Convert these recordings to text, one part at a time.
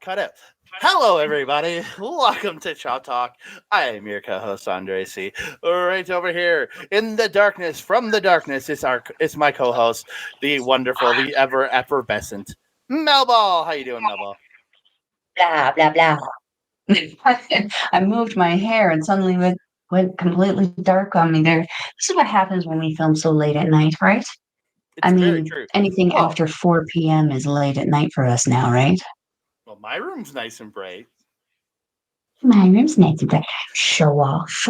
cut out. Hello, everybody. Welcome to Chop Talk. I am your co-host, Andre C. Right over here in the darkness, from the darkness, it's my co-host, the wonderful, the ever effervescent Melball. How you doing, Melball? Blah, blah, blah. I moved my hair and suddenly went completely dark on me there. This is what happens when we film so late at night, right? It's I very mean, true. anything Well, after 4 p.m. is late at night for us now, right? well, my room's nice and bright. My room's nice and bright. Show off.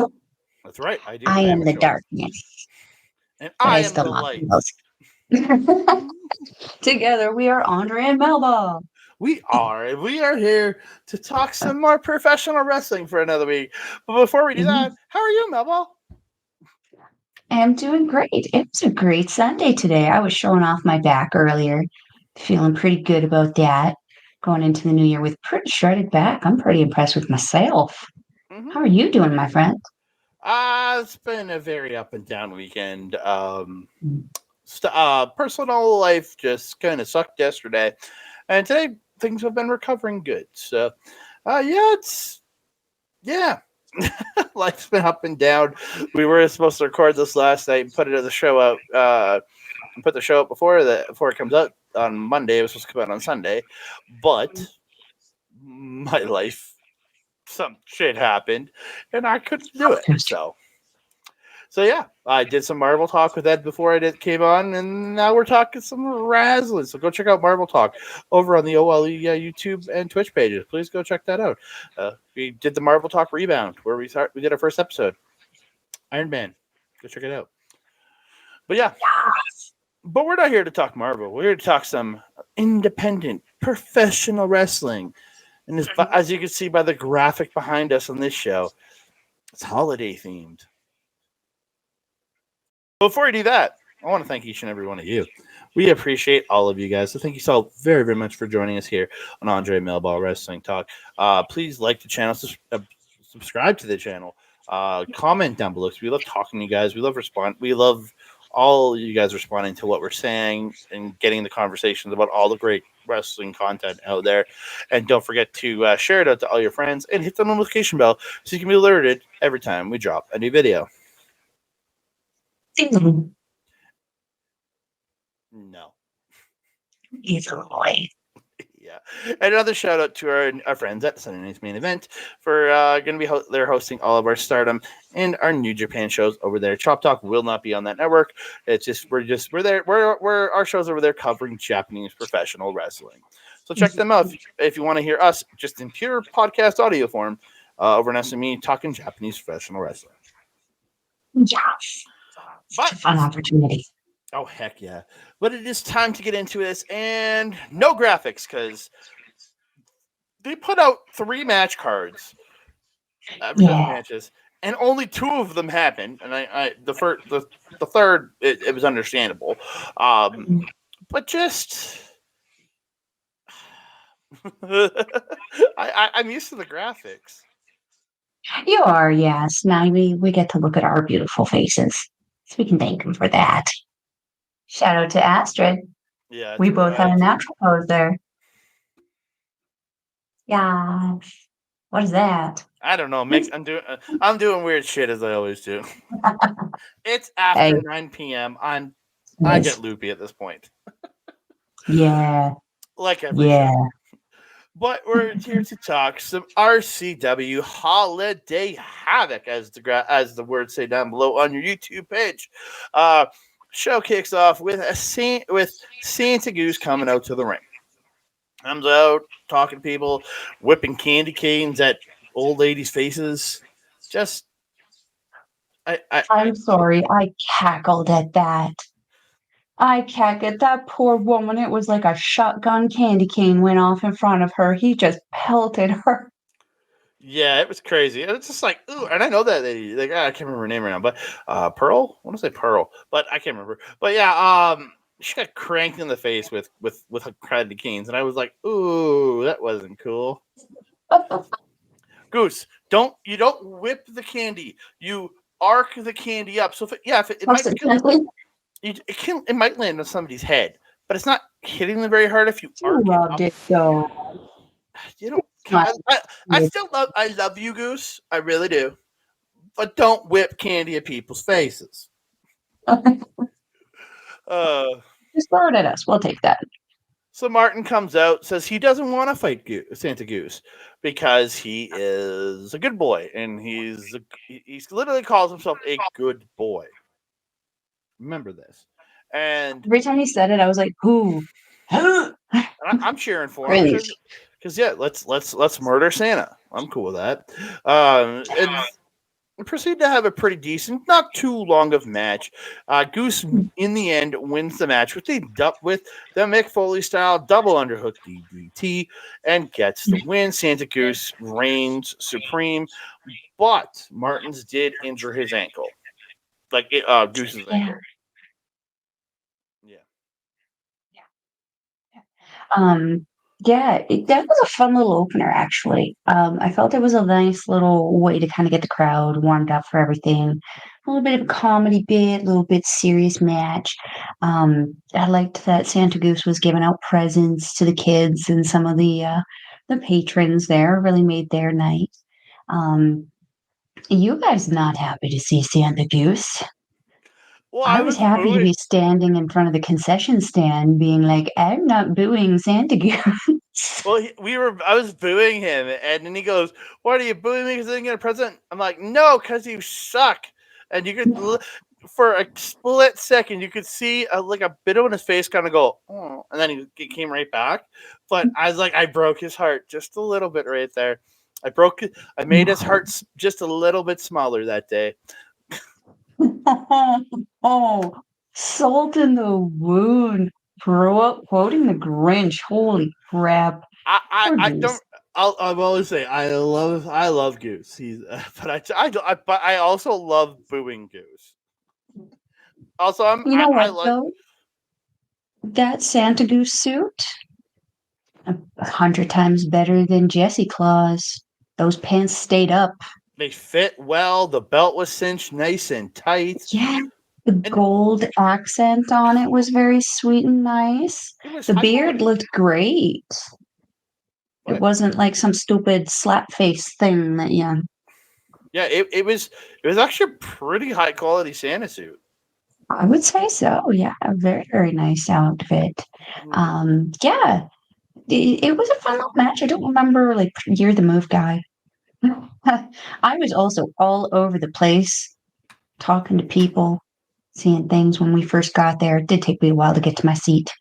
That's right. I do. I I am am a the show, darkness, and but I I am still the love light. you both. Together, we are Andre and Melba. We are here to talk some more professional wrestling for another week. But before we do that, how are you, Melball? I am doing great. It was a great Sunday today. I was showing off my back earlier, feeling pretty good about that. Going into the new year with pretty shredded back. I'm pretty impressed with myself. Mm-hmm. How are you doing, my friend? It's been a very up and down weekend. Personal life just kind of sucked yesterday, and today things have been recovering good. So, yeah, life's been up and down. We were supposed to record this last night and put the show out. Put the show up before it comes out on Monday. It was supposed to come out on Sunday, but my life, some shit happened, and I couldn't do it. So yeah, I did some Marvel Talk with Ed before came on, and now we're talking some wrestling. So go check out Marvel Talk over on the OLE YouTube and Twitch pages. Please go check that out. We did the Marvel Talk Rebound where we did our first episode. Iron Man. Go check it out. But yeah, but we're not here to talk Marvel. We're here to talk some independent professional wrestling. And as you can see by the graphic behind us on this show, it's holiday themed. Before I do that, I want to thank each and every one of you. We appreciate all of you guys. So thank you so very, very much for joining us here on Andre Melball Wrestling Talk. Please like the channel, subscribe to the channel, comment down below. We love talking to you guys. We love all you guys responding to what we're saying and getting the conversations about all the great wrestling content out there. And don't forget to share it out to all your friends and hit the notification bell so you can be alerted every time we drop a new video. No. Easily. Yeah. And another shout out to our friends at Sunday Night's Main Event for going to be they're hosting all of our Stardom and our New Japan shows over there. Chop Talk will not be on that network. It's just we're there. We're our shows over there covering Japanese professional wrestling. So check them out if you want to hear us just in pure podcast audio form over in SME talking Japanese professional wrestling. Yes. Such a fun opportunity. Oh, heck yeah. But it is time to get into this, and no graphics, because they put out 3 match cards for the matches, and only 2 of them happened. And the third, it was understandable. But just... I'm used to the graphics. You are, yes. Now we get to look at our beautiful faces. So we can thank them for that. Shout out to Astrid. Yeah, we both had a natural pose there. Yeah. What is that? I don't know. I'm doing weird shit as I always do. It's after 9 p.m. I get loopy at this point. Yeah. Like every show. But we're here to talk some RCW Holiday Havoc, as the words say down below on your YouTube page. Show kicks off with Santa Goose coming out to the ring. Comes out, talking to people, whipping candy canes at old ladies' faces. Just, I'm sorry, I cackled at that. That poor woman. It was like a shotgun candy cane went off in front of her. He just pelted her. Yeah, it was crazy. It's just like, ooh, and I know that lady. Like, I can't remember her name right now, but Pearl. I want to say Pearl, but I can't remember. But yeah, she got cranked in the face with candy canes, and I was like, ooh, that wasn't cool. Goose, don't whip the candy. You arc the candy up. So it might land on somebody's head, but it's not hitting them very hard if you arc it up. It though. You know, Not I still love you, Goose. I really do. But don't whip candy at people's faces. Uh, just throw it at us. We'll take that. so Martin comes out, says he doesn't want to fight Santa Goose because he is a good boy, and he's literally calls himself a good boy. Remember this, and Every time he said it, I was like, "Who?" I'm cheering for him Cringe. because yeah, let's murder Santa. I'm cool with that. And proceed to have a pretty decent, not too long of match. Goose in the end wins the match with the Mick Foley style double underhook DDT and gets the win. Santa Goose reigns supreme, but Martens did injure his ankle, like Goose's ankle. Yeah. Um, yeah, that was a fun little opener, actually. I felt it was a nice little way to kind of get the crowd warmed up for everything. A little bit of a comedy bit, a little bit serious match. I liked that Santa Goose was giving out presents to the kids and some of the patrons there. Really made their night. Um, you guys not happy to see Santa Goose? Well, I I was was happy to booing. be standing in front of the concession stand being like, I'm not booing Santa Goose. Well, I was booing him, and then he goes, "What are you booing me because I didn't get a present?" I'm like, "No, because you suck." And you could, for a split second, you could see like a bit on his face kind of go, "Oh," and then he came right back. But I was like, I broke his heart just a little bit right there. I made his heart just a little bit smaller that day. Oh, salt in the wound. Quoting the Grinch. Holy crap. Poor I don't. Goose. I'll always say I love Goose. But I also love booing Goose. Also, You know I what, like though? That Santa Goose suit, 100 times better than Jesse Claus. Those pants stayed up. they fit well. The belt was cinched nice and tight, Yeah, the and gold accent on it was very sweet and nice. it was The high beard quality. looked great. It What? wasn't like some stupid slap face thing that Yeah, it was actually a pretty high quality Santa suit. I would say so. Yeah, a very, very nice outfit. Mm-hmm. Yeah, it was a fun little match. I don't remember like you're the move guy. I was also all over the place talking to people, seeing things when we first got there. It did take me a while to get to my seat.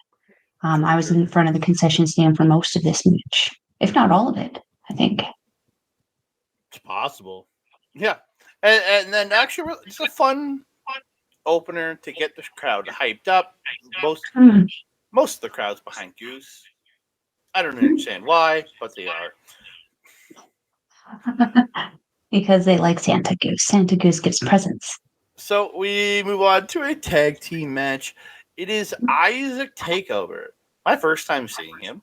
I was Sure, in front of the concession stand for most of this match, if not all of it, I think. it's possible. Yeah, and then actually, it's a fun opener to get the crowd hyped up. Most Hmm. most of the crowd's behind Goose. I don't understand why, but they are. Because they like Santa Goose. Santa Goose gives presents. So we move on to a tag team match. It is Issac Takeover. My first time seeing him.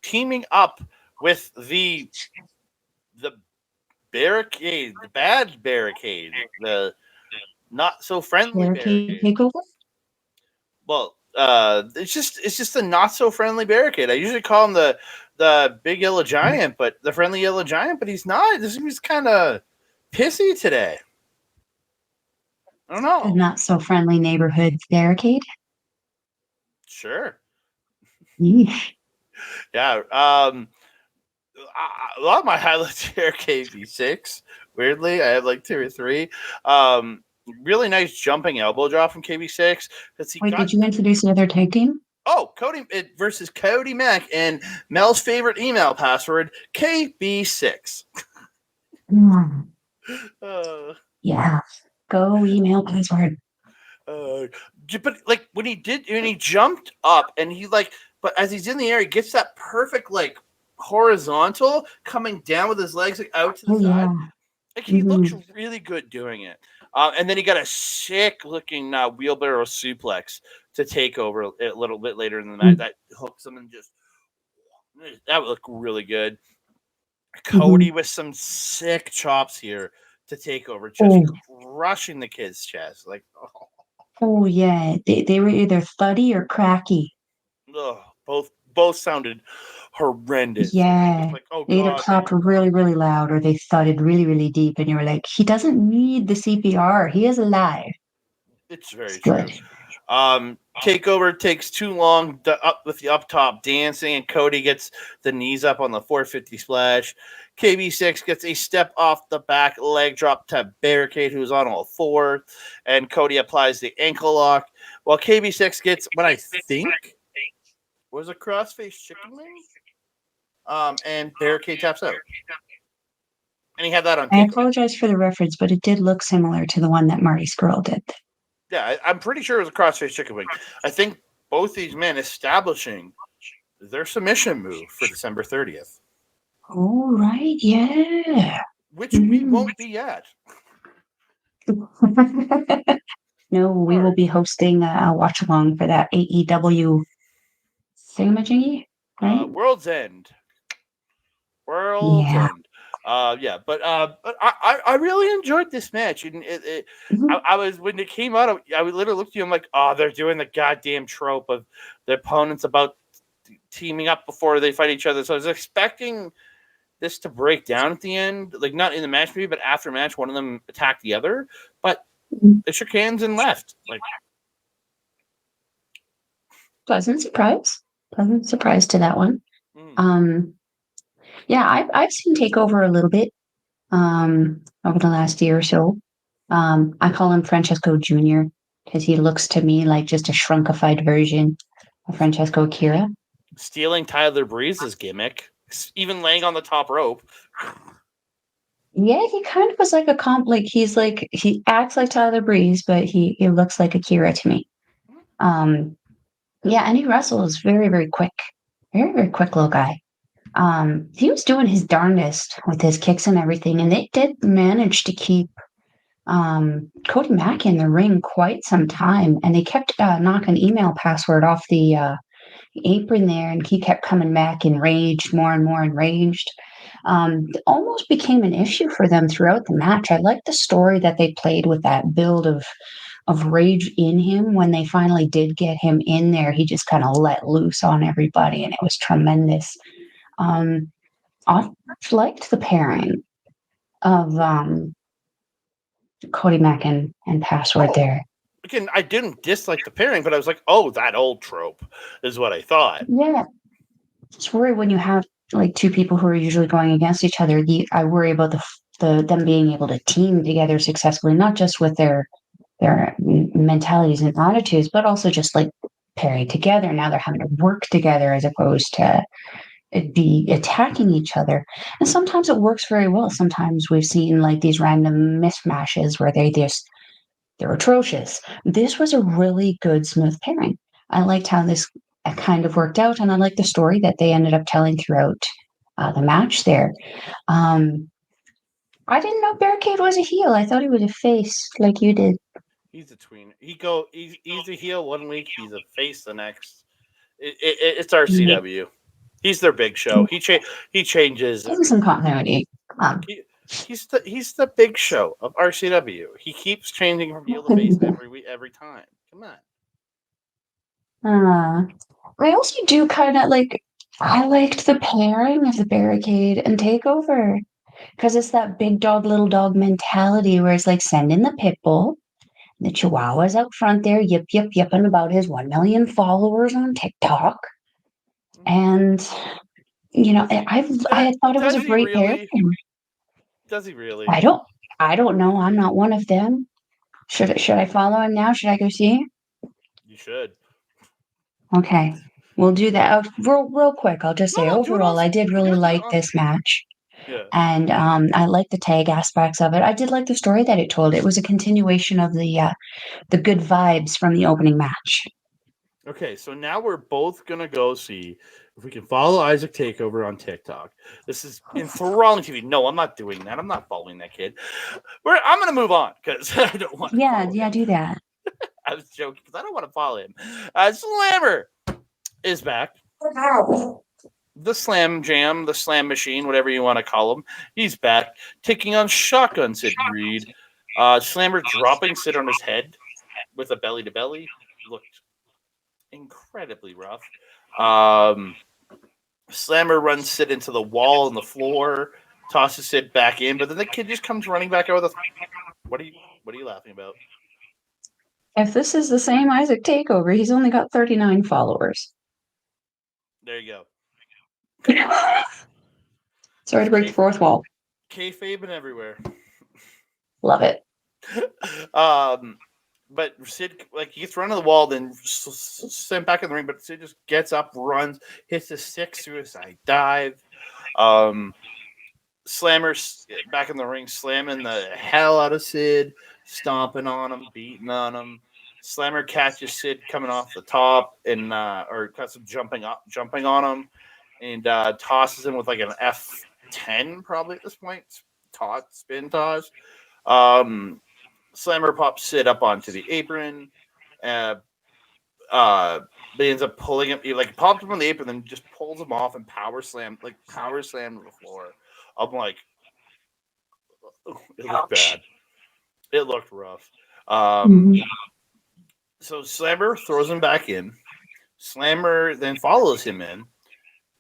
Teaming up with the barricade, the bad barricade, the not so friendly Barricade barricade. takeover? Well, it's just a not so friendly barricade. I usually call him the big yellow giant, but the friendly yellow giant, but he's not. He's kind of pissy today. I don't The know. not so friendly neighborhood barricade? Sure. Yeesh. Yeah. A lot of my highlights here are KB6. Weirdly, I have like two or three. Really nice jumping elbow drop from KB6 because he Wait, got did you introduce the other tag team? Cody versus Cody Mack and Mel's favorite email password KB6. Hmm. Uh, Yeah. Go email password. uh, but like when he jumped up and he like, but as he's in the air, he gets that perfect like horizontal coming down with his legs like out to the Oh, side. yeah. Like he Hmm. looked really good doing it. And then he got a sick looking wheelbarrow suplex to take over a little bit later in the match that hooks him and just that would look really good. Hmm. Cody with some sick chops here to take over, just Oh, crushing the kid's chest. Like, oh, yeah. They were either thuddy or cracky. oh, both both sounded horrendous. Yeah. Like, oh They either god, plopped really, really loud or they thudded really, really deep, and you were like, he doesn't need the CPR. He is alive. it's very It's true. good. Takeover takes too long up with the up top dancing, and Cody gets the knees up on the 450 splash. KB6 gets a step off the back leg drop to Barricade, who's on all four, and Cody applies the ankle lock. While KB6 gets what I think was a crossface chicken wing, and Barricade taps out. And he had that on I tape. apologize for the reference, but it did look similar to the one that Marty Skrull did. Yeah, I'm pretty sure it was a crossface chicken wing. I think both these men establishing their submission move for December 30th. Oh, right. Yeah. Which we won't be at. No, we will be hosting a watch along for that AEW thingamajiggy, right? World's End. Yeah. End. But I really enjoyed this match, and I was when it came out, I literally looked at you. I'm like, oh, they're doing the goddamn trope of the opponents about teaming up before they fight each other. So I was expecting this to break down at the end, like not in the match maybe, but after match, one of them attacked the other. But they shook hands and left. Like, pleasant surprise to that one. Yeah, I've seen Takeover a little bit over the last year or so. I call him Francesco Jr. because he looks to me like just a shrunkified version of Francesco Akira. Stealing Tyler Breeze's gimmick, even laying on the top rope. Yeah, he kind of was like a he acts like Tyler Breeze, but he looks like Akira to me. Yeah, and he wrestles very, very quick. Very, very quick little guy. He was doing his darndest with his kicks and everything, and they did manage to keep Cody Mack in the ring quite some time, and they kept knocking email password off the apron there, and he kept coming back enraged, more and more enraged. It almost became an issue for them throughout the match. I liked the story that they played with that build of rage in him. When they finally did get him in there, he just kind of let loose on everybody, and it was tremendous. I liked the pairing of Cody Mack and Password there. Again, I didn't dislike the pairing, but I was like, oh, that old trope is what I thought. Yeah. Just worry when you have like two people who are usually going against each other. I worry about them being able to team together successfully, not just with their mentalities and attitudes, but also just like pairing together. Now they're having to work together as opposed to be attacking each other. And sometimes it works very well. Sometimes we've seen like these random mismatches where they're atrocious. This was a really good, smooth pairing. I liked how this kind of worked out, and I liked the story that they ended up telling throughout the match there. I didn't know Barricade was a heel. I thought he was a face, like you did. He's a tween. He's a heel one week, he's a face the next. It's RCW. He's their big show. He changes. Give me some continuity. He's the big show of RCW. He keeps changing from heel to face every time. Come on. I also do kind of like. I liked the pairing of the Barricade and Takeover because it's that big dog, little dog mentality where it's like sending the pit bull, the Chihuahua's out front there, yipping about his 1 million followers on TikTok, and I thought it was a great pairing. Does he really? I don't know. I'm not one of them. Should I follow him now? Should I go see? You should. Okay, we'll do that. Real quick, I'll just say overall, I did really like this match. Yeah. And I like the tag aspects of it. I did like the story that it told. It was a continuation of the good vibes from the opening match. Okay, so now we're both gonna go see if we can follow Issac Takeover on TikTok. This is enthralling TV. No, I'm not doing that. I'm not following that kid. I'm gonna move on because I don't want. Yeah, do that. I was joking because I don't want to follow him. Slammer is back. The Slam Jam, the Slam Machine, whatever you want to call him, he's back, taking on Shotgun Sid Reed. Slammer dropping Sid on his head with a belly to belly looked incredibly rough. Slammer runs Sid into the wall and the floor, tosses Sid back in, but then the kid just comes running back out with a. What are you laughing about? If this is the same Issac takeover, he's only got 39 followers. There you go. Sorry to break the fourth wall. Kayfabe everywhere. Love it. But Sid, he gets run to the wall, then sent back in the ring, but Sid just gets up, runs, hits a 6 suicide dive. Slammer back in the ring, slamming the hell out of Sid, stomping on him, beating on him. Slammer catches Sid coming off the top and or cuts him jumping on him, and tosses him with an F10 probably at this point. Spin toss. Slammer pops Sid up onto the apron. They ends up pulling him. He popped him on the apron, then just pulls him off and power slam to the floor. I'm like, it looked bad. It looked rough. So Slammer throws him back in. Slammer then follows him in,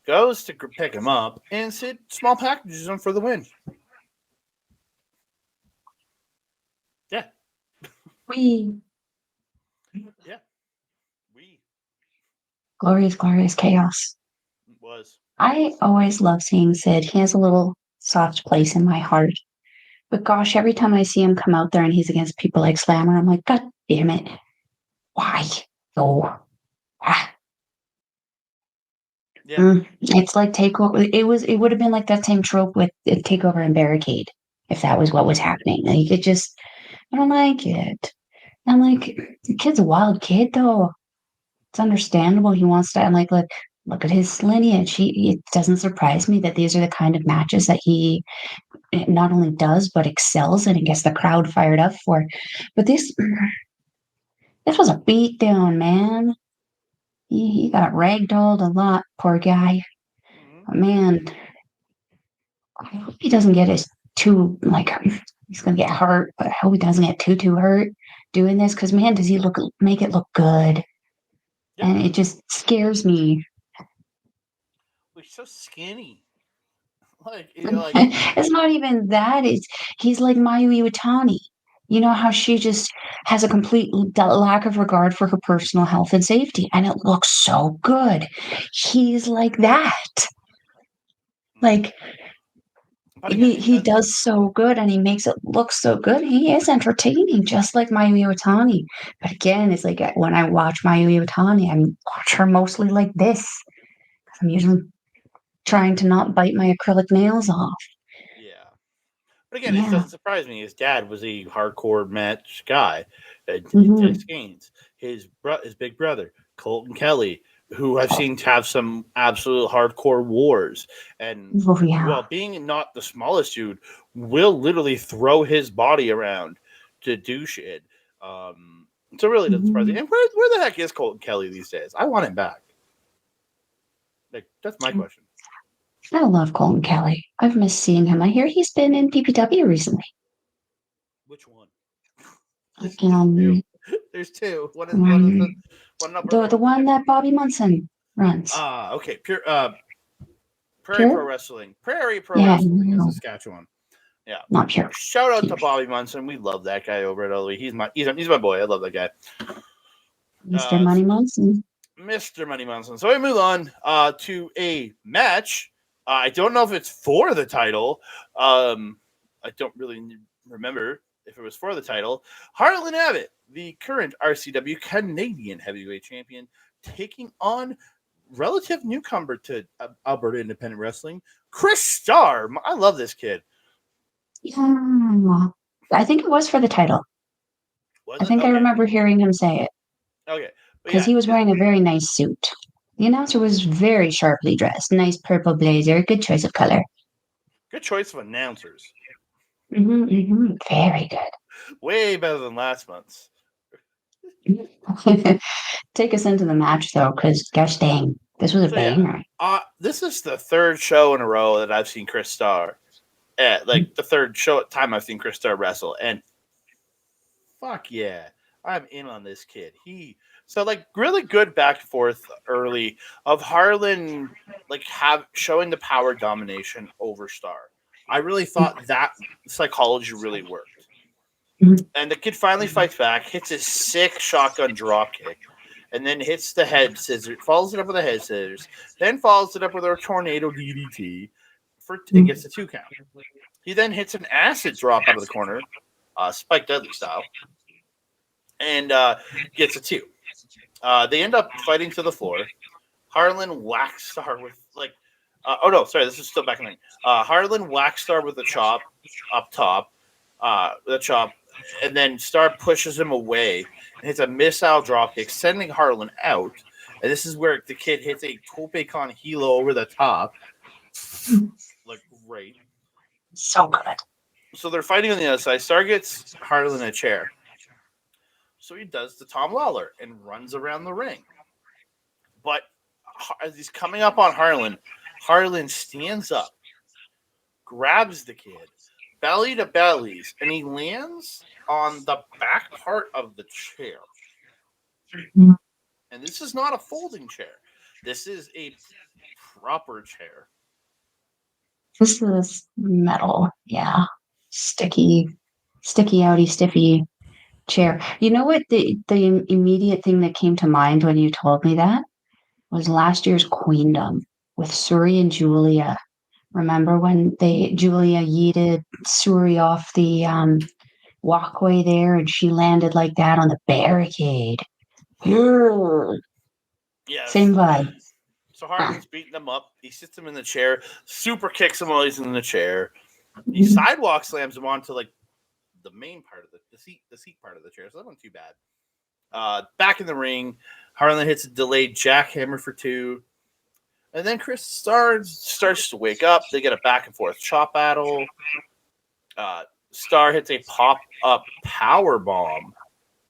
goes to pick him up, and Sid small packages him for the win. Yeah. Yeah. Glorious, glorious chaos. It was. I always love seeing Sid. He has a little soft place in my heart. But gosh, every time I see him come out there and he's against people like Slammer, I'm like, God damn it. Why? Oh. Yeah. It's like Takeover. It would have been like that same trope with Takeover and Barricade, if that was what was happening. I don't like it. I'm like, the kid's a wild kid, though. It's understandable. He wants to. I'm like, look at his lineage. It doesn't surprise me that these are the kind of matches that he not only does but excels in and gets the crowd fired up for. But this was a beatdown, man. He got ragdolled a lot, poor guy. But man, I hope he doesn't get he's gonna get hurt, but I hope he doesn't get too hurt doing this, because man, does he make it look good. Yeah. And it just scares me. He's so skinny. It's not even that. He's like Mayu Iwatani. You know how she just has a complete lack of regard for her personal health and safety, and it looks so good. He's like that. He does so good, and he makes it look so good. He is entertaining, just like Mayu Iwatani. But again, it's like when I watch Mayu Iwatani, I watch her mostly like this. I'm usually trying to not bite my acrylic nails off. Yeah. But again, it doesn't surprise me. His dad was a hardcore match guy. Dennis Gaines. His big brother, Colton Kelly, who I've seen have some absolute hardcore wars. And while being not the smallest dude, will literally throw his body around to do shit. So it really doesn't surprise me. And where the heck is Colton Kelly these days? I want him back. That's my question. I love Colton Kelly. I've missed seeing him. I hear he's been in PPW recently. Which one? There's two. One is the one that Bobby Munson runs. Okay. Prairie Pro Wrestling. Prairie Pro Wrestling in Saskatchewan. Yeah. Not Pure. Shout out to Bobby Munson. We love that guy over at LA. He's my boy. I love that guy. Mr. Money Munson. Mr. Money Munson. So we move on to a match. I don't know if it's for the title. I don't really remember if it was for the title. Harlon Abbott, the current RCW Canadian Heavyweight Champion, taking on relative newcomer to Alberta Independent Wrestling, Chris Starr. I love this kid. Yeah, I think it was for the title. I think I remember hearing him say it. Okay. Because he was wearing a very nice suit. The announcer was very sharply dressed. Nice purple blazer. Good choice of color. Good choice of announcers. Very good. Way better than last month's. Take us into the match, though, because gosh dang, this was a banger. Yeah. This is the third show in a row that I've seen Chris Starr. The third time I've seen Chris Starr wrestle. And fuck yeah. I'm in on this kid. Really good back and forth early of Harlan showing the power domination over Star. I really thought that psychology really worked. Mhm. And the kid finally fights back, hits a sick shotgun drop kick, and then hits the head scissors, follows it up with a head scissors, then follows it up with a tornado DDT and gets a 2 count. He then hits an acid drop out of the corner, Spike Dudley style, and gets a 2. They end up fighting to the floor. Harlan whacks Star with this is still back in the ring. Harlan whacks Star with a chop up top, and then Star pushes him away and hits a missile dropkick, sending Harlan out. And this is where the kid hits a tope con hilo over the top. Great. So good. So they're fighting on the other side. Star gets Harlan a chair. So he does the Tom Lawler and runs around the ring. But as he's coming up on Harlan, Harlan stands up, grabs the kid, belly to bellies, and he lands on the back part of the chair. And this is not a folding chair. This is a proper chair. This is metal. Yeah. Sticky, outy, stiffy chair. You know what? The immediate thing that came to mind when you told me that was last year's Queendom with Suri and Julia. Remember when Julia yeeted Suri off the walkway there and she landed like that on the barricade? Yes. Same vibe. So Harlan's beating him up. He sits him in the chair, super kicks him while he's in the chair. He sidewalk slams him onto the main part of the seat part of the chair. So that wasn't too bad. Back in the ring, Harlan hits a delayed jackhammer for 2. And then Chris starts to wake up. They get a back and forth chop battle. Star hits a pop-up power bomb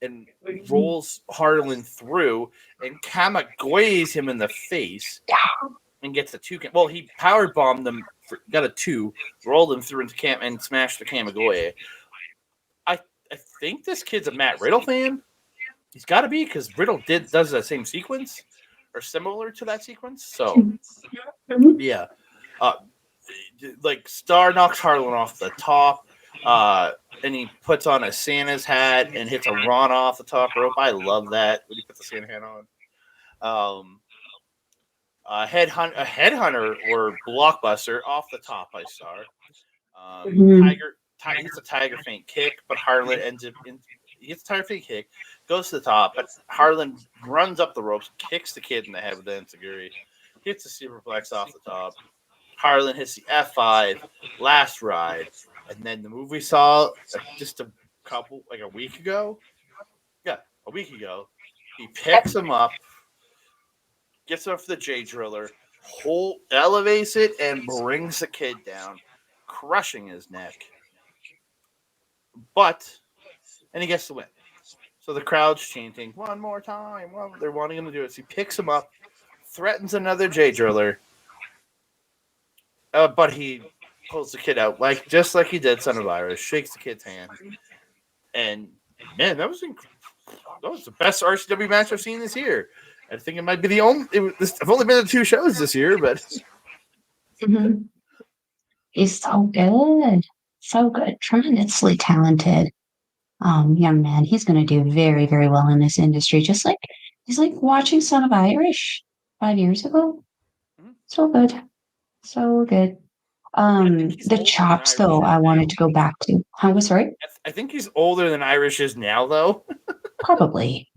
and rolls Harlan through and Kamigoes him in the face and gets a 2 count. Well, he power bombed them, got a 2, rolled him through into camp and smashed the Kamigoe. I think this kid's a Matt Riddle fan. He's got to be because Riddle does that same sequence or similar to that sequence. So, yeah. Star knocks Harlan off the top. And he puts on a Santa's hat and hits a Ron off the top rope. I love that when he puts the Santa hat on. A headhunter or blockbuster off the top by Star. Tiger hits a tiger feint kick, but Harlan he hits a tiger feint kick, goes to the top, but Harlan runs up the ropes, kicks the kid in the head with the enziguri, hits the superplex off the top. Harlan hits the F5, last ride, and then the move we saw just a week ago. Yeah, a week ago. He picks him up, gets him for the J Driller, elevates it, and brings the kid down, crushing his neck. And he gets the win. So the crowd's chanting, one more time. Well, they're wanting him to do it. So he picks him up, threatens another J Driller, but he pulls the kid out, just like he did Son of Iris, shakes the kid's hand. And, man, that was the best RCW match I've seen this year. I think it might be the only. I've only been to 2 shows this year, but He's so good, tremendously talented young man. He's going to do very, very well in this industry. Just like he's like watching Son of Irish 5 years ago. So good, so good. The chops, though, I wanted to go back to. How was right? I think he's older than Irish is now, though. Probably.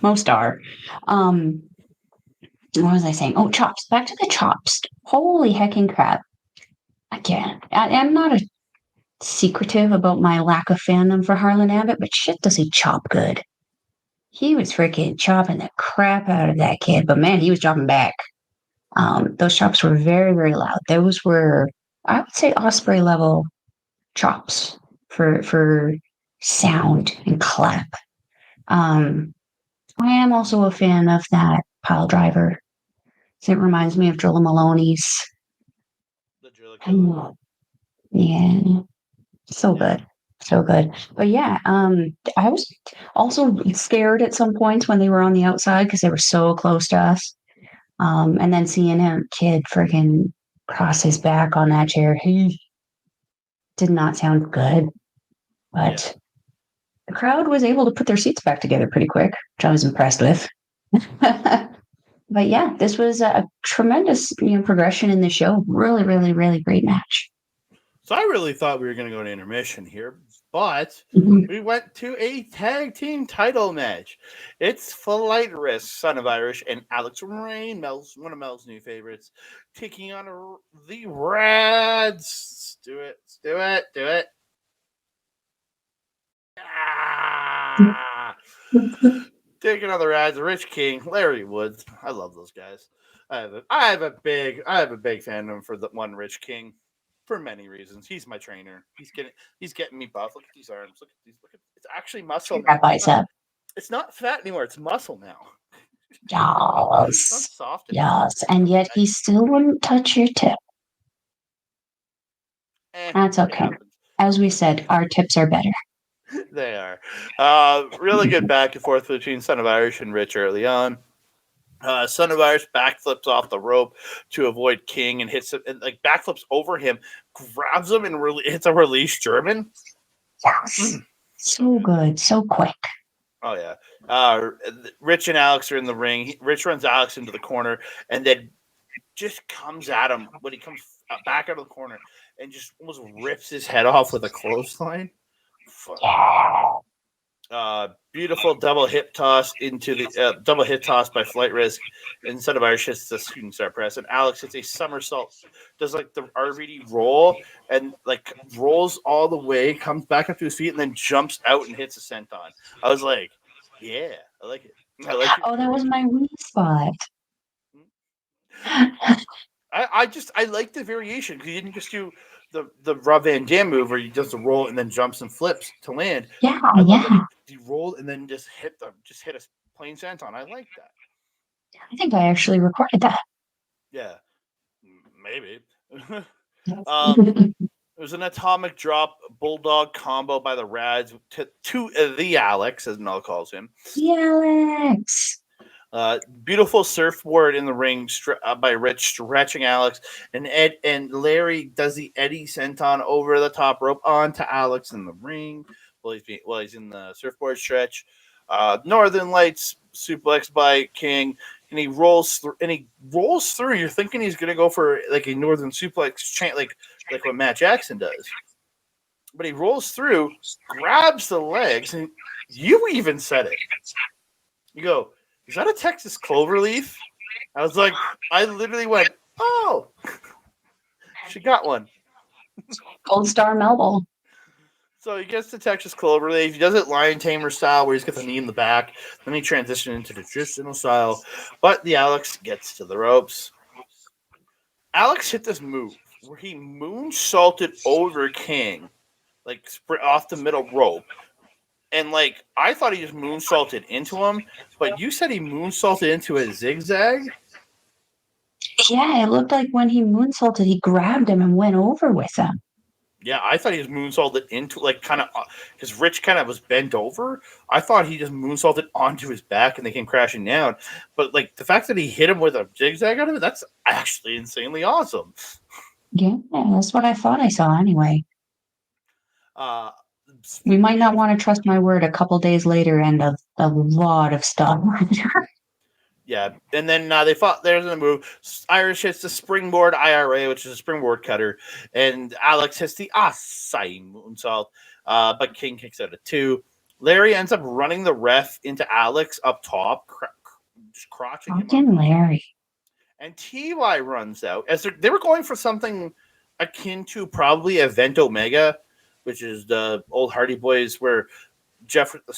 Most are. What was I saying? Oh, chops. Back to the chops. Holy hecking crap. Again, I'm not secretive about my lack of fandom for Harlan Abbott, but shit does he chop good. He was freaking chopping the crap out of that kid, but man, he was dropping back. Those chops were very, very loud. Those were, I would say, Osprey level chops for sound and clap. I am also a fan of that pile driver. It reminds me of Drilla Maloney's. The Drilla. Yeah. So good. So good. But yeah, I was also scared at some points when they were on the outside because they were so close to us. And then seeing him kid freaking cross his back on that chair, he did not sound good. But the crowd was able to put their seats back together pretty quick, which I was impressed with. But yeah, this was a tremendous progression in the show. Really, really, really great match. So I really thought we were going to go to intermission here, but we went to a tag team title match. It's Flight Risk, Son of Irish, and Alix Rain, one of Mel's new favorites, taking on the Radz. Do it. Do it. Do it. Ah! Taking on the Radz, Rich King, Larry Woods. I love those guys. I have a big fandom for the one Rich King. For many reasons, he's my trainer. He's getting me buff. Look at these arms. Look at it's actually muscle now. That bicep. It's not fat anymore. It's muscle now. Yes. It's soft. Yes. And yet he still wouldn't touch your tip. That's okay. As we said, our tips are better. They are. Really good back and forth between Son of Irish and Rich early on. Son of Irish backflips off the rope to avoid King and hits him, and like backflips over him, grabs him and hits a release German. Yes. So good. So quick. Oh, yeah. Rich and Alix are in the ring. Rich runs Alix into the corner and then just comes at him when he comes back out of the corner and just almost rips his head off with a clothesline. Beautiful double hip toss into the double hip toss by Flight Risk. Instead of Irish hits the shooting star press, and Alix hits a somersault, does like the RVD roll and like rolls all the way, comes back up to his feet, and then jumps out and hits a senton. I was like, yeah, I like it. Oh, that was my weak spot. I like the variation because he didn't just do the Rob Van Dam move where he does the roll and then jumps and flips to land. Yeah, He rolled and then just hit a plain senton. I like that. I think I actually recorded that. Yeah, maybe. It was an atomic drop bulldog combo by the Radz to the Alix, as Mel calls him. The Alix. Beautiful surfboard in the ring by Rich, stretching Alix, and Larry does the Eddie senton over the top rope onto Alix in the ring while he's in the surfboard stretch. Northern Lights suplex by King, and he rolls through. You're thinking he's gonna go for like a Northern suplex chant, like what Matt Jackson does, but he rolls through, grabs the legs, and you even said it. You go, is that a Texas cloverleaf? I literally went, oh, she got one. Gold Star Melball. So he gets the Texas cloverleaf. He does it lion tamer style, where he's got the knee in the back. Then he transitions into the traditional style. But the Alix gets to the ropes. Alix hit this move where he moonsaulted over King, like off the middle rope. And, like, I thought he just moonsaulted into him, but you said he moonsaulted into a zigzag? Yeah, it looked like when he moonsaulted, he grabbed him and went over with him. Yeah, I thought he just moonsaulted into, like, kind of, because Rich kind of was bent over. I thought he just moonsaulted onto his back and they came crashing down. But, like, the fact that he hit him with a zigzag out of it, that's actually insanely awesome. Yeah, that's what I thought I saw anyway. We might not want to trust my word a couple days later and a lot of stuff. Yeah, and then they fought. There's the move. Irish hits the springboard IRA, which is a springboard cutter, and Alix hits the Asai moonsault. But King kicks out at 2. Larry ends up running the ref into Alix up top, just crotching him. Larry. And TY runs out as they were going for something akin to probably Event Omega, which is the old Hardy Boys where Jeff hit the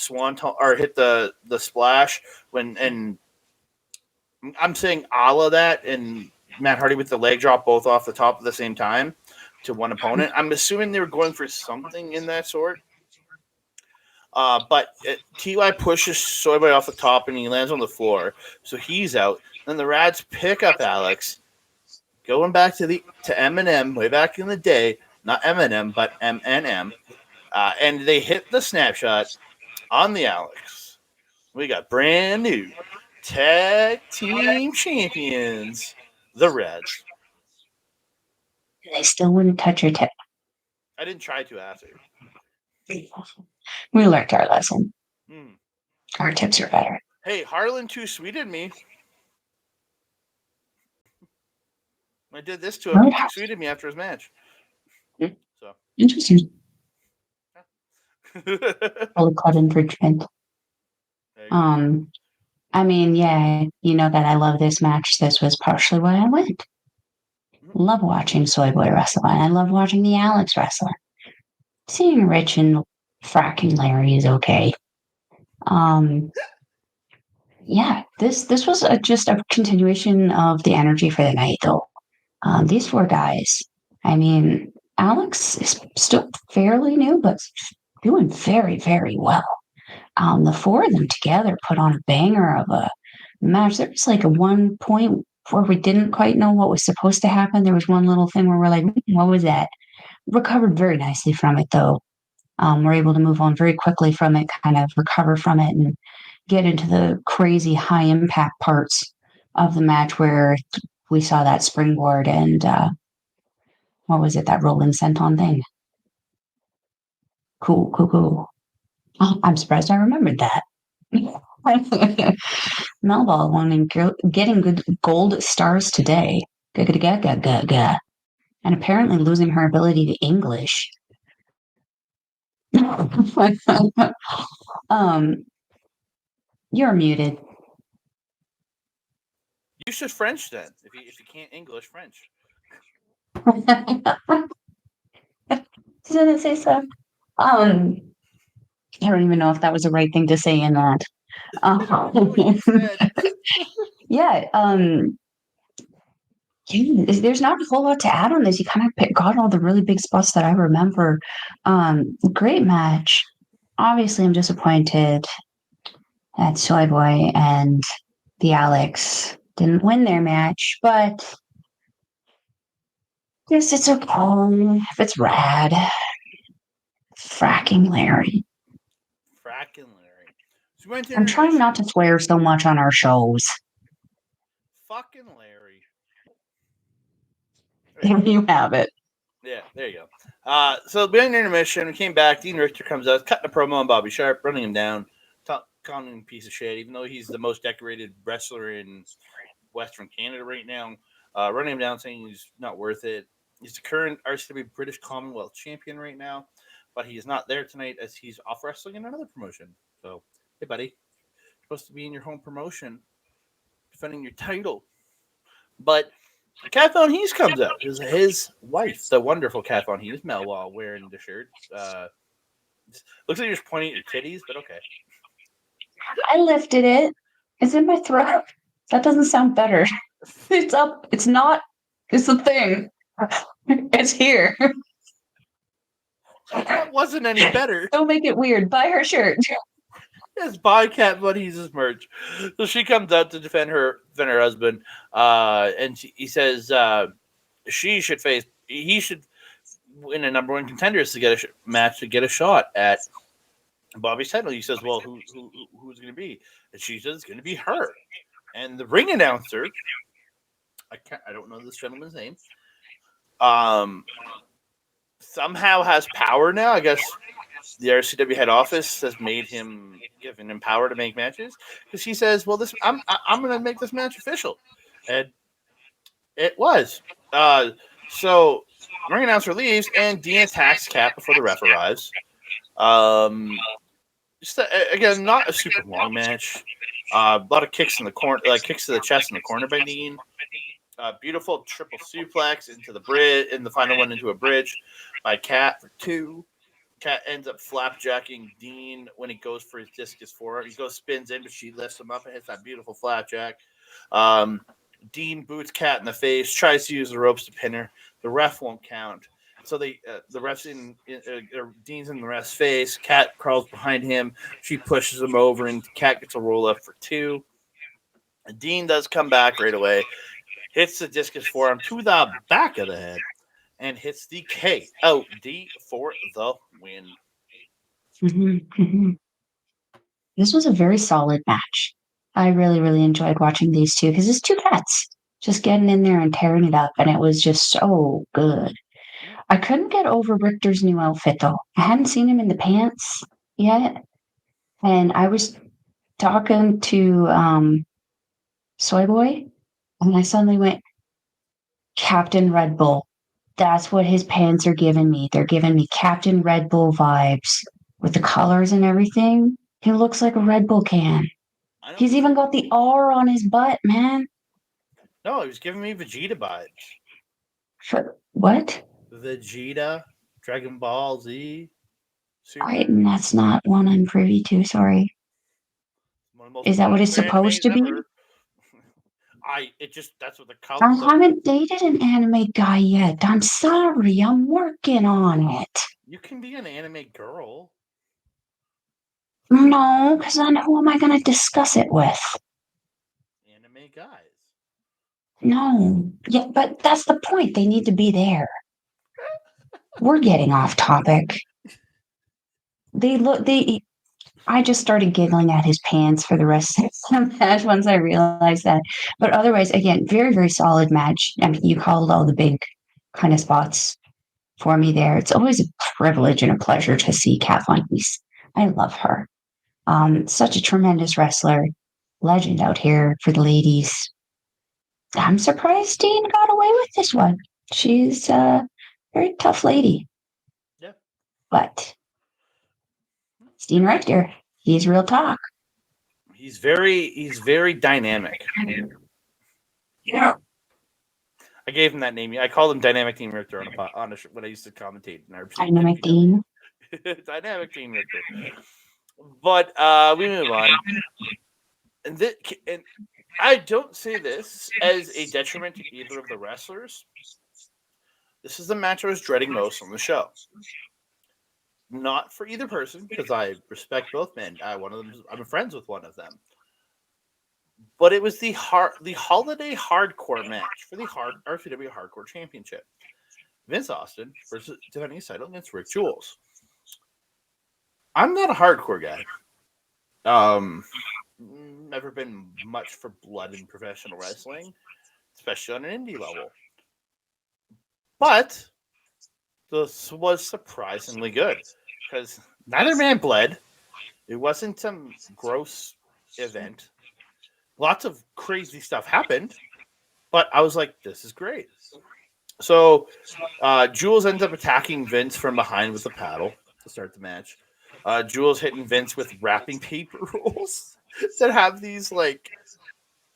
hit the splash and I'm saying all of that, and Matt Hardy with the leg drop both off the top at the same time to one opponent. I'm assuming they were going for something in that sort. But TY pushes Soyboy off the top, and he lands on the floor. So he's out. Then the Radz pick up Alix, going back to Eminem way back in the day. Not Eminem, but MNM. And they hit the snapshot on the Alix. We got brand new Tag Team Champions, the Radz. They still wouldn't touch your tip. I didn't try to after. We learned our lesson. Hmm. Our tips are better. Hey, Harlon too sweeted me. I did this to him. He too sweeted me after his match. So interesting. there Fully caught enrichment. you go. I mean, yeah, you know that I love this match. This was partially why I went. Love watching Soy Boy wrestle, and I love watching the Alix wrestle. Seeing Rich and fracking Larry is okay. Yeah, this was just a continuation of the energy for the night, though. These four guys. I mean, Alix is still fairly new, but doing very, very well. The four of them together put on a banger of a match. There was like a one point where we didn't quite know what was supposed to happen. There was one little thing where we're like, what was that? Recovered very nicely from it, though. We're able to move on very quickly from it, kind of recover from it, and get into the crazy high impact parts of the match where we saw that springboard and what was it, that rolling senton thing? Cool. Oh, I'm surprised I remembered that. Melball getting good gold stars today. And apparently losing her ability to English. You're muted. You should French then. If you can't English, French. Didn't say so. I don't even know if that was the right thing to say in that. Yeah. There's not a whole lot to add on this. You kind of got all the really big spots that I remember. Great match. Obviously, I'm disappointed that Soy Boy and the Alix didn't win their match, but yes, it's okay. If it's rad. Fracking Larry. So I'm trying not to swear so much on our shows. Fucking Larry. There you have it. Yeah, there you go. So being intermission, we came back. Dean Rictor comes out, cutting a promo on Bobby Sharp, running him down, calling him a piece of shit, even though he's the most decorated wrestler in Western Canada right now. Running him down, saying he's not worth it. He's the current RCW British Commonwealth champion right now, but he is not there tonight as he's off wrestling in another promotion. So, hey, buddy, you're supposed to be in your home promotion, defending your title. But Kat Von Heez comes out. His wife, the wonderful Kat Von Heez, Melball, wearing the shirt. Looks like you're just pointing at your titties, but okay. I lifted it. It's in my throat. That doesn't sound better. It's up. It's not. It's the thing. It's here. That wasn't any better. Don't make it weird. Buy her shirt. Yes, buy Kat Von Heez's merch. So she comes out to defend her husband, and he says he should win a number one contenders to get a match to get a shot at Bobby's title. He says, well, who's going to be? And she says it's going to be her. And the ring announcer, I don't know this gentleman's name, somehow has power now. I guess the RCW head office has given him power to make matches, because he says, well, I'm going to make this match official. And it was. So ring announcer leaves, and Dean attacks Kat before the ref arrives. Again, not a super long match. A lot of kicks in the corner, kicks to the chest in the corner by Dean. Beautiful triple suplex into the bridge, and the final one into a bridge by Kat for 2. Kat ends up flapjacking Dean when he goes for his discus forearm. He spins in, but she lifts him up and hits that beautiful flapjack. Dean boots Kat in the face, tries to use the ropes to pin her. The ref won't count. So the ref's Dean's in the ref's face. Kat crawls behind him. She pushes him over, and Kat gets a roll up for 2. Dean does come back right away, hits the discus forearm to the back of the head, and hits the KOD for the win. This was a very solid match. I really, really enjoyed watching these two because it's two cats just getting in there and tearing it up, and it was just so good. I couldn't get over Rictor's new outfit though. I hadn't seen him in the pants yet, and I was talking to Soy Boy, and I suddenly went, Captain Red Bull. That's what his pants are giving me. They're giving me Captain Red Bull vibes with the colors and everything. He looks like a Red Bull can. He's even got the R on his butt, man. No, he was giving me Vegeta vibes. For what? Vegeta, Dragon Ball Z. That's not one I'm privy to. Sorry. Is that what it's supposed to be? That's what the color. I haven't dated an anime guy yet. I'm sorry. I'm working on it. You can be an anime girl. No, because then who am I going to discuss it with? Anime guys. No. Yeah, but that's the point. They need to be there. We're getting off topic. I just started giggling at his pants for the rest of the match once I realized that. But otherwise, again, very, very solid match. I mean, you called all the big kind of spots for me there. It's always a privilege and a pleasure to see Kathleen Heez. I love her. Such a tremendous wrestler, legend out here for the ladies. I'm surprised Dean got away with this one. She's a very tough lady. Yeah. But Dean Rictor, he's real talk. He's very dynamic. Yeah. I gave him that name. I called him Dynamic Team Rictor on a when I used to commentate in our Dynamic Dean. Dynamic Team Rictor. But we move on. And I don't say this as a detriment to either of the wrestlers. This is the match I was dreading most on the show. Not for either person, because I respect both men. I'm friends with one of them. But it was the holiday hardcore match for the RCW Hardcore Championship. Vince Austin versus defending his title against Rick Jules. I'm not a hardcore guy. Never been much for blood in professional wrestling, especially on an indie level. But this was surprisingly good because neither man bled. It wasn't some gross event. Lots of crazy stuff happened, but I was like, this is great. So Jules ends up attacking Vince from behind with a paddle to start the match. Jules hitting Vince with wrapping paper rolls that have these like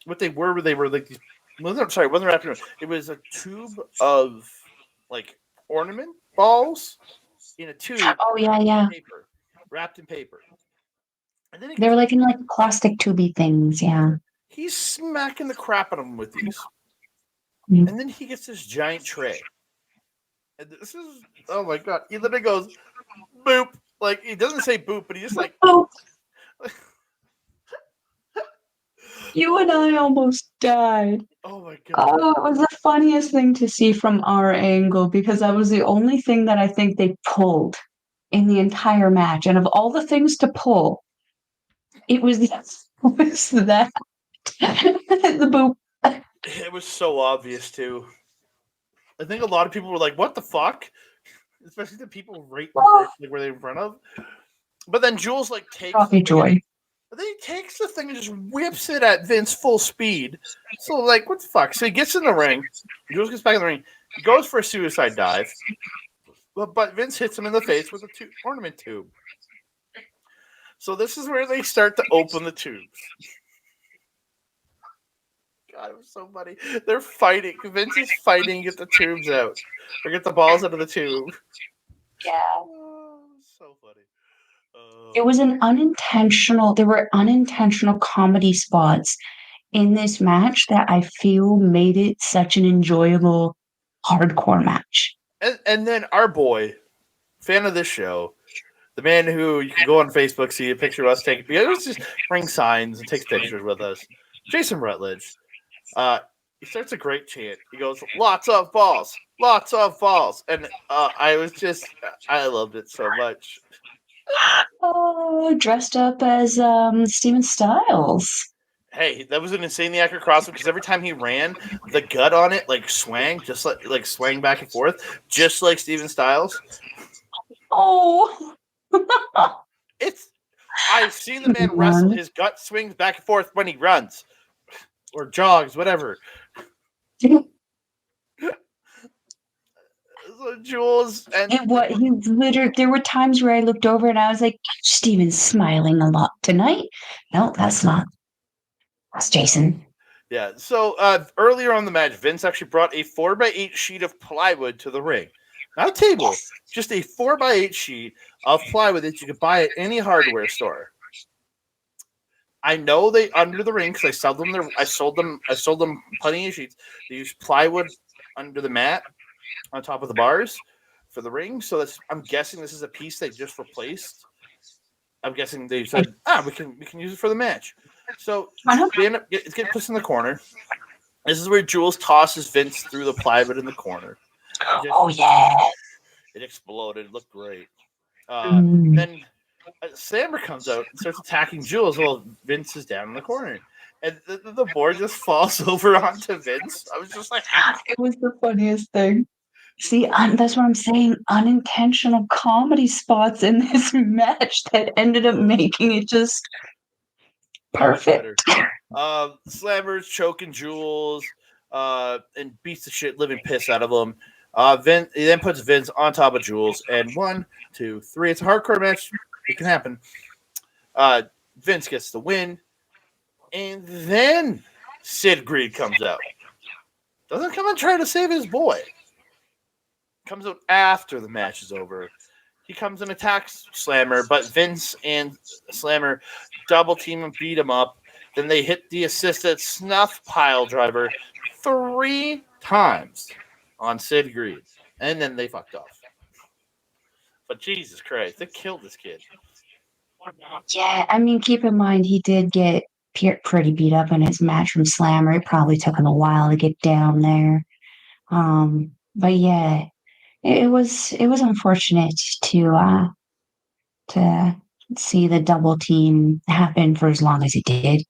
what they were like these. Sorry, it wasn't wrapping. It was a tube of like ornament balls in a tube. Oh yeah. Paper, wrapped in paper. And then they were like in like plastic tubey things, yeah. He's smacking the crap out of him with these. Mm-hmm. And then he gets this giant tray. And this is, oh my God. He literally goes, boop. Like, he doesn't say boop, but he just like, boop. You and I almost died. Oh my God. Oh, it was the funniest thing to see from our angle because that was the only thing that I think they pulled in the entire match. And of all the things to pull, it was that. The boop. It was so obvious too. I think a lot of people were like, "What the fuck?" Especially the people right like, where they're in front of. But then Jules like takes joy. But then he takes the thing and just whips it at Vince full speed. So like, what the fuck? So he gets in the ring. Jules gets back in the ring. He goes for a suicide dive, but Vince hits him in the face with a ornament tube. So this is where they start to open the tubes. God, it was so funny. They're fighting. Vince is fighting to get the tubes out. Or get the balls out of the tube. Yeah. Oh, so funny. It was there were unintentional comedy spots in this match that I feel made it such an enjoyable hardcore match. And then our boy, fan of this show, the man who you can go on Facebook, see a picture of us taking, he always just brings signs and takes pictures with us. Jason Rutledge. He starts a great chant. He goes, lots of balls. And I loved it so much. Oh, dressed up as Steven Styles. Hey, that was an insanely accurate crossover because every time he ran, the gut on it like swang, just like swang back and forth, just like Steven Styles. Oh, I've seen the man wrestle. His gut swings back and forth when he runs or jogs, whatever. So Jules and he literally. There were times where I looked over and I was like, "Steven's smiling a lot tonight." No, that's not. That's Jason. yeah. So earlier on the match, Vince actually brought a 4x8 sheet of plywood to the ring. Not a table, just a 4x8 sheet of plywood that you could buy at any hardware store. I know they under the ring because I sold them. I sold them plenty of sheets. They use plywood under the mat on top of the bars for the ring. So I'm guessing this is a piece they just replaced. I'm guessing they said, we can use it for the match. So it's getting pushed in the corner. This is where Jules tosses Vince through the plywood in the corner. It exploded. It looked great. Then Slammer comes out and starts attacking Jules while Vince is down in the corner. And the board just falls over onto Vince. I was just like, it was the funniest thing. See, that's what I'm saying. Unintentional comedy spots in this match that ended up making it just perfect. Slammer's choking Jules and beats the shit living piss out of him. He then puts Vince on top of Jules, and 1, 2, 3. It's a hardcore match. It can happen. Vince gets the win, and then Sid Greed comes out. Doesn't come and try to save his boy. Comes out after the match is over. He comes and attacks Slammer, but Vince and Slammer double team and beat him up. Then they hit the assisted snuff pile driver 3 times on Sid Greed. And then they fucked off. But Jesus Christ, they killed this kid. Yeah, I mean, keep in mind, he did get pretty beat up in his match from Slammer. It probably took him a while to get down there. But yeah, it was unfortunate to see the double team happen for as long as it did.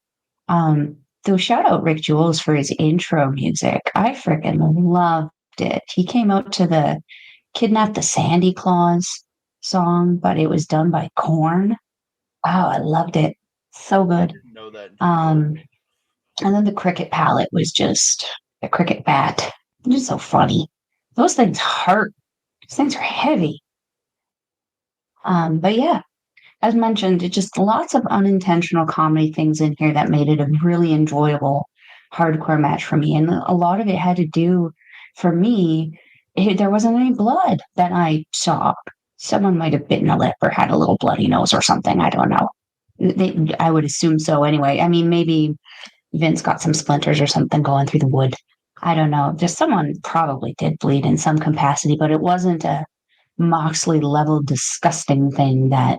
Though shout out Rick Jules for his intro music. I freaking loved it. He came out to the Kidnap the Sandy Claus song, but it was done by Korn. Wow, I loved it. So good. I didn't know that. And then the cricket palette was just a cricket bat. Just so funny. Those things hurt. Those things are heavy. But yeah, as mentioned, it just lots of unintentional comedy things in here that made it a really enjoyable hardcore match for me. And a lot of it had to do, for me, there wasn't any blood that I saw. Someone might have bitten a lip or had a little bloody nose or something. I don't know. I would assume so anyway. I mean, maybe Vince got some splinters or something going through the wood. I don't know. Just someone probably did bleed in some capacity, but it wasn't a Moxley level disgusting thing that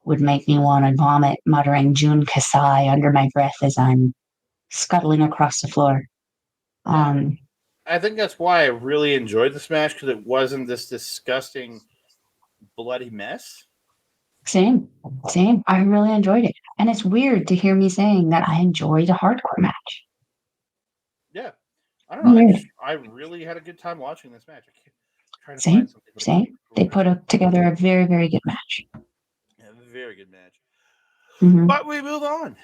would make me want to vomit, muttering Jun Kasai under my breath as I'm scuttling across the floor. I think that's why I really enjoyed this match, because it wasn't this disgusting, bloody mess. Same. I really enjoyed it. And it's weird to hear me saying that I enjoyed a hardcore match. Yeah. I don't know. I really had a good time watching this match. Same. They put together a very, very good match. Yeah, very good match. Mm-hmm. But we move on.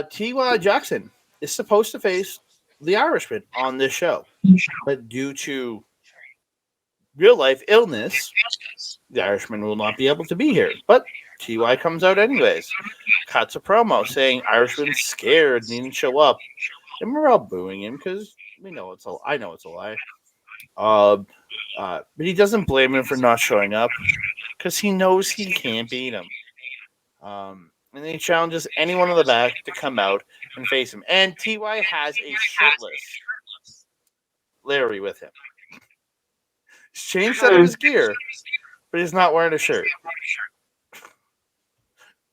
T.Y. Jackson is supposed to face the Irishman on this show. But due to real life illness, the Irishman will not be able to be here. But T.Y. comes out anyways. Cuts a promo saying Irishman's scared and he didn't show up. And we're all booing him because I know it's a lie. But he doesn't blame him for not showing up because he knows he can't beat him. And then he challenges anyone in the back to come out and face him. And T.Y. has a shirtless Larry with him. He's changed out of his gear, but he's not wearing a shirt. It's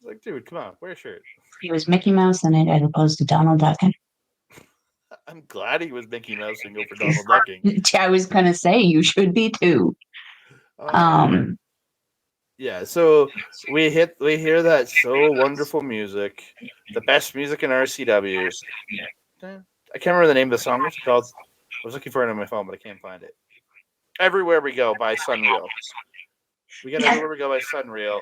like, dude, come on, wear a shirt. He was Mickey Mouse in it as opposed to Donald Ducking. I'm glad he was Mickey Mouse and go for Donald Ducking. I was going to say, you should be too. Yeah, Yeah, so we hear that so wonderful music, the best music in RCW. I can't remember the name of the song. What's it called? I was looking for it on my phone, but I can't find it. Everywhere We Go by Sunreal. We got Everywhere We Go by Sunreal.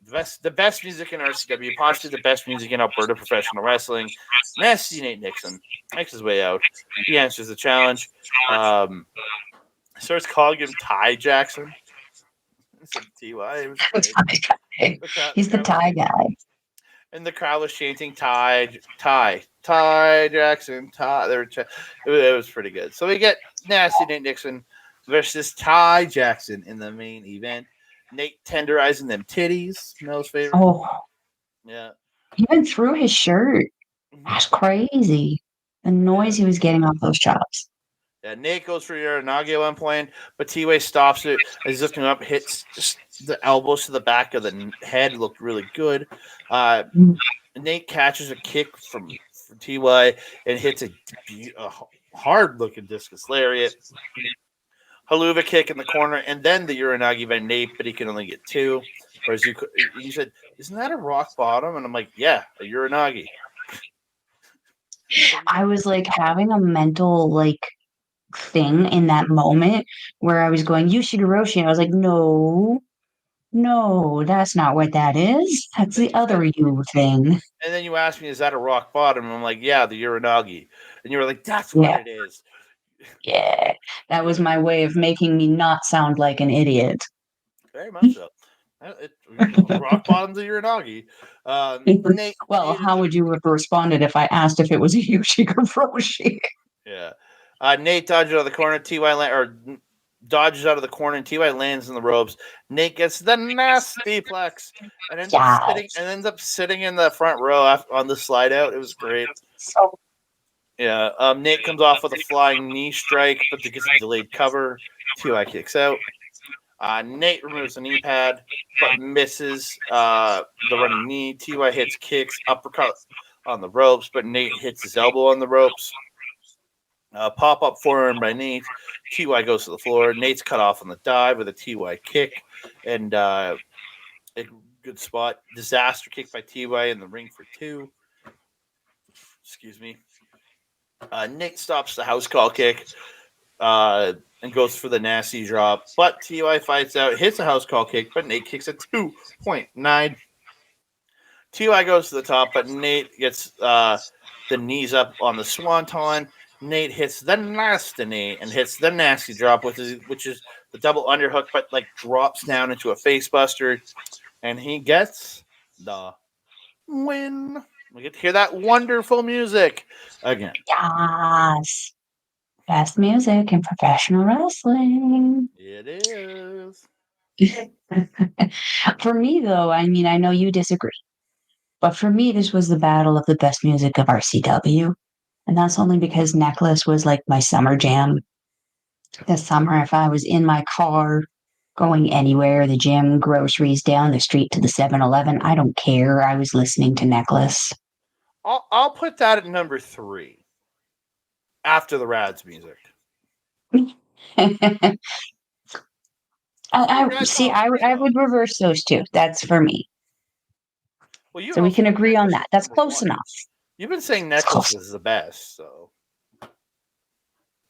The best music in RCW, possibly the best music in Alberta professional wrestling. Nasty Nate Nixon makes his way out. He answers the challenge. Starts calling him Ty Jackson instead of TY. It was great. He's the tie guy. And the crowd was chanting Ty Jackson, Ty. It was pretty good. So we get Nasty Nate Nixon versus Ty Jackson in the main event. Nate tenderizing them titties, Mel's favorite. Oh, yeah. Even through his shirt. That's crazy. The noise he was getting off those chops. Yeah, Nate goes for your Uranage at one point, but T-Way stops it as he's lifting up, hits just the elbows to the back of the head. Looked really good. Nate catches a kick from T-Way and hits a hard-looking discus lariat. Haluva kick in the corner, and then the Uranage by Nate, but he can only get two. Whereas you said, isn't that a rock bottom? And I'm like, yeah, a Uranage. I was like having a mental thing in that moment where I was going, Yushigoroshi, and I was like, no, that's not what that is. That's the other you thing. And then you asked me, is that a rock bottom? And I'm like, yeah, the Uranage. And you were like, that's what it is. Yeah, that was my way of making me not sound like an idiot. Very much so. Rock bottom to Uranage. Nate, well, how would you have responded if I asked if it was a Yushigoroshi? Yeah. Nate dodges out of the corner. Dodges out of the corner, and Ty lands in the ropes. Nate gets the nasty plex and ends up sitting in the front row on the slide out. It was great. Yeah. Nate comes off with a flying knee strike, but gets a delayed cover. Ty kicks out. Nate removes the knee pad, but misses the running knee. Ty hits kicks, uppercut on the ropes, but Nate hits his elbow on the ropes. Pop-up forearm by Nate. Ty goes to the floor. Nate's cut off on the dive with a Ty kick. And a good spot. Disaster kick by Ty in the ring for two. Excuse me. Nate stops the house call kick and goes for the nasty drop. But Ty fights out, hits a house call kick, but Nate kicks a 2.9. Ty goes to the top, but Nate gets the knees up on the swanton. Nate hits the nasty knee and hits the nasty drop, which is the double underhook, but drops down into a facebuster, and he gets the win. We get to hear that wonderful music again. Yes, best music in professional wrestling. It is. For me, though, I mean, I know you disagree, but for me, this was the battle of the best music of RCW. And that's only because Necklace was like my summer jam. This summer, if I was in my car, going anywhere, the gym, groceries, down the street to the 7-Eleven, I don't care. I was listening to Necklace. I'll put that at number 3 after the Radz music. I would reverse those two. That's for me. Well, so we can agree on that. That's close enough. You've been saying Necklace is the best, so.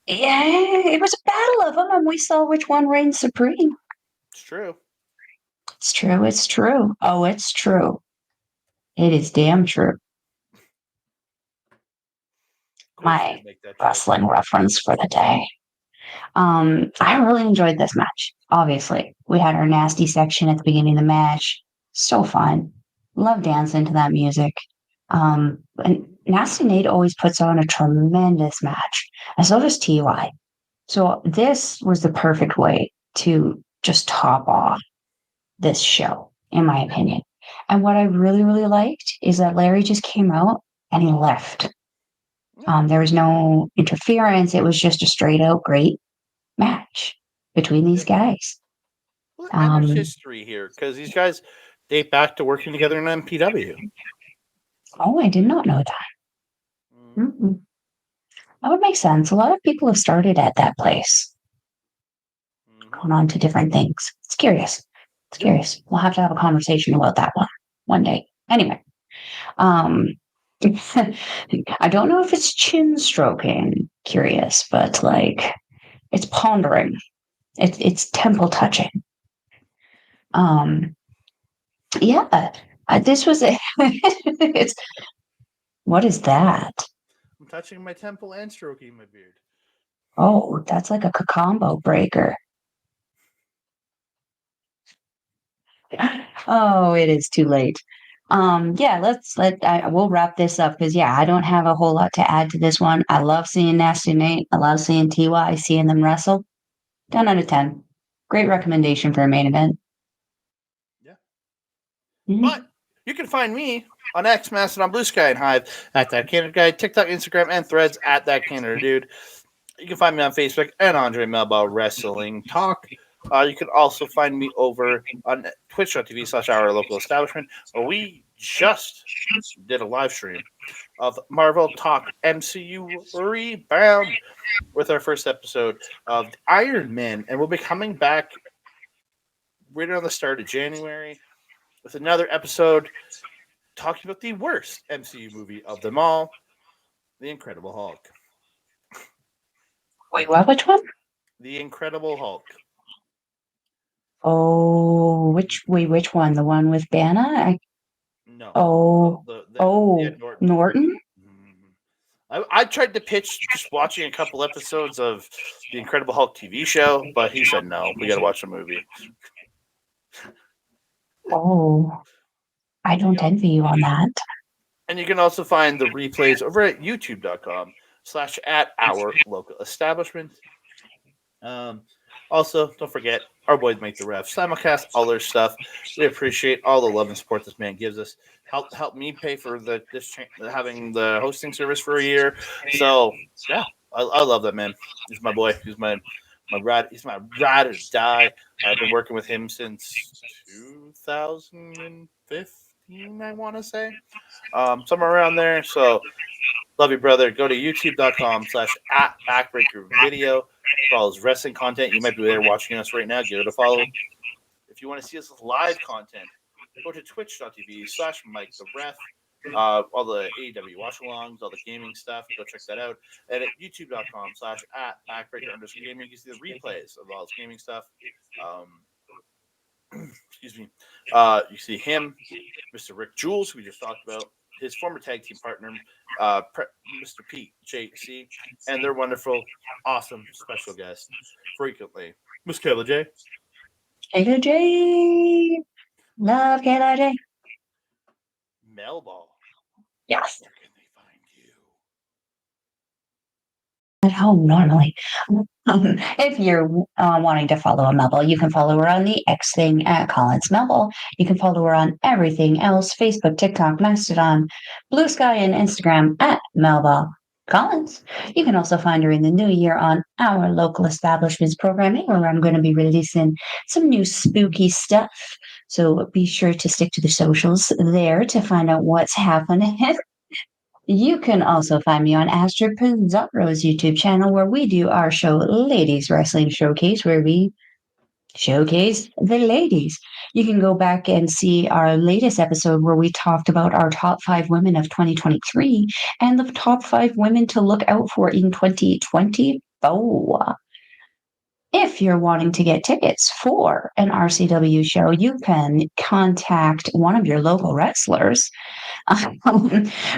Yeah, it was a battle of them, and we saw which one reigned supreme. It's true. It's true. It's true. Oh, it's true. It is damn true. My wrestling reference for the day. I really enjoyed this match. Obviously, we had our nasty section at the beginning of the match. So fun. Love dancing to that music. And Nasty Nate always puts on a tremendous match, and so does Ty. So this was the perfect way to just top off this show, in my opinion. And what I really, really liked is that Larry just came out and he left. There was no interference. It was just a straight out great match between these guys. Well, and there's history here because these guys date back to working together in MPW. Oh, I did not know that. Mm-hmm. That would make sense. A lot of people have started at that place, going on to different things. It's curious. It's curious. We'll have to have a conversation about that one day. Anyway, I don't know if it's chin stroking, curious, but like it's pondering. It's temple touching. Yeah, this was a. It's what is that? I'm touching my temple and stroking my beard. Oh, that's like a combo breaker. Oh, it is too late. Yeah, we'll wrap this up because I don't have a whole lot to add to this one. I love seeing Nasty Nate. I love seeing TY, seeing them wrestle. 10 out of 10. Great recommendation for a main event. Yeah. Mm-hmm. But you can find me on X, Mastodon, Blue Sky, and Hive at That Canada Guy, TikTok, Instagram, and Threads at That Canada Dude. You can find me on Facebook and Andre Melball Wrestling Talk. You can also find me over on twitch.tv/our local establishment, where we just did a live stream of Marvel Talk MCU Rebound with our first episode of Iron Man, and we'll be coming back right around the start of January with another episode talking about the worst MCU movie of them all, The Incredible Hulk. Wait, what? Which one? The Incredible Hulk. Oh, which one? The one with Banna? No. Oh, Norton. Norton? I tried to pitch just watching a couple episodes of the Incredible Hulk TV show, but he said no. We got to watch the movie. Oh, I don't envy you on that. And you can also find the replays over at youtube.com/@our-local-establishment. Also, don't forget, our boys make the refs simulcast, all their stuff. We appreciate all the love and support this man gives us. Help me pay for having the hosting service for a year. So yeah, I love that man. He's my boy. He's my ride. He's my ride or die. I've been working with him since 2015. I want to say somewhere around there. So love you, brother. Go to youtube.com/@backbreakervideo for all his wrestling content. You might be there watching us right now. Give it a follow. If you want to see us with live content, go to twitch.tv/Mike the Ref. All the AEW watch-alongs, all the gaming stuff, go check that out. And at youtube.com/@backbreaker_gaming, you can see the replays of all his gaming stuff. Excuse me. You see him, Mr. Rick Jules, who we just talked about, his former tag team partner, Mr. Pete JC, and their wonderful, awesome special guest frequently, Miss Kayla J. Kayla J. Love Kayla J. Melball. Yes. Where can they find you? At home normally. If you're wanting to follow a Melball, you can follow her on the X thing at Collins Melball. You can follow her on everything else: Facebook, TikTok, Mastodon, Blue Sky, and Instagram at Melball Collins. You can also find her in the new year on our local establishments programming, where I'm going to be releasing some new spooky stuff. So be sure to stick to the socials there to find out what's happening. You can also find me on Astrid Pizarro's YouTube channel, where we do our show Ladies Wrestling Showcase, where we showcase the ladies. You can go back and see our latest episode where we talked about our top 5 women of 2023 and the top 5 women to look out for in 2024. If you're wanting to get tickets for an RCW show, you can contact one of your local wrestlers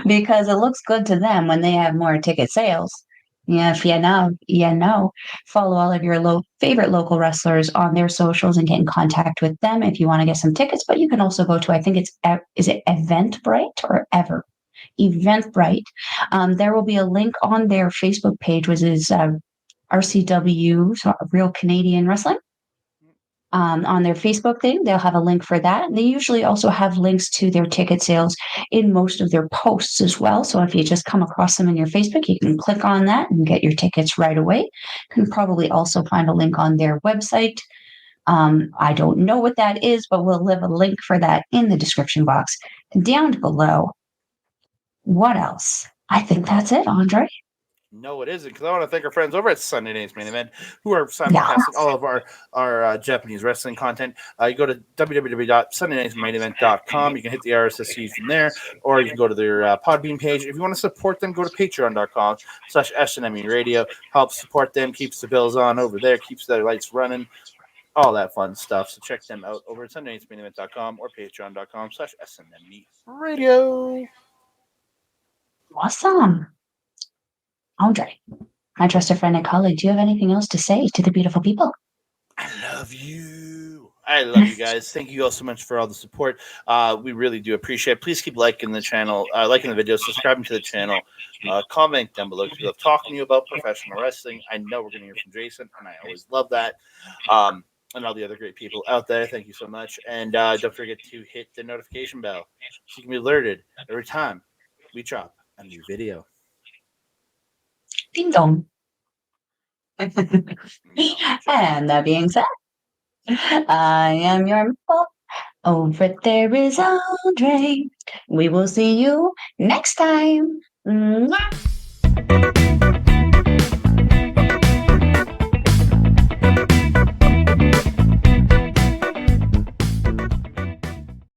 because it looks good to them when they have more ticket sales. Yeah, if you know, follow all of your favorite local wrestlers on their socials and get in contact with them if you want to get some tickets. But you can also go to, I think is it Eventbrite or Ever? Eventbrite. There will be a link on their Facebook page, which is RCW, so Real Canadian Wrestling. On their Facebook thing, they'll have a link for that. And they usually also have links to their ticket sales in most of their posts as well. So if you just come across them in your Facebook, you can click on that and get your tickets right away. You can probably also find a link on their website. I don't know what that is, but we'll leave a link for that in the description box down below. What else? I think that's it, Andre. No, it isn't, because I want to thank our friends over at Sunday Night's Main Event who are Yeah. simulcasting all of our Japanese wrestling content. You go to www.sundaynightsmainevent.com. You can hit the RSS feed from there, or you can go to their Podbean page. If you want to support them, go to patreon.com/SNME Radio. Help support them, keeps the bills on over there, keeps their lights running, all that fun stuff. So check them out over at sundaynightsmainevent.com or patreon.com/SNME Radio. Awesome. Andre, my trusted friend and colleague, do you have anything else to say to the beautiful people? I love you. I love you guys. Thank you all so much for all the support. We really do appreciate it. Please keep liking the channel, liking the video, subscribing to the channel, comment down below because we love talking to you about professional wrestling. I know we're going to hear from Jason, and I always love that. And all the other great people out there. Thank you so much. And don't forget to hit the notification bell so you can be alerted every time we drop a new video. Ding dong. And that being said, I am your Melball. Over there is Andre. We will see you next time. Mwah.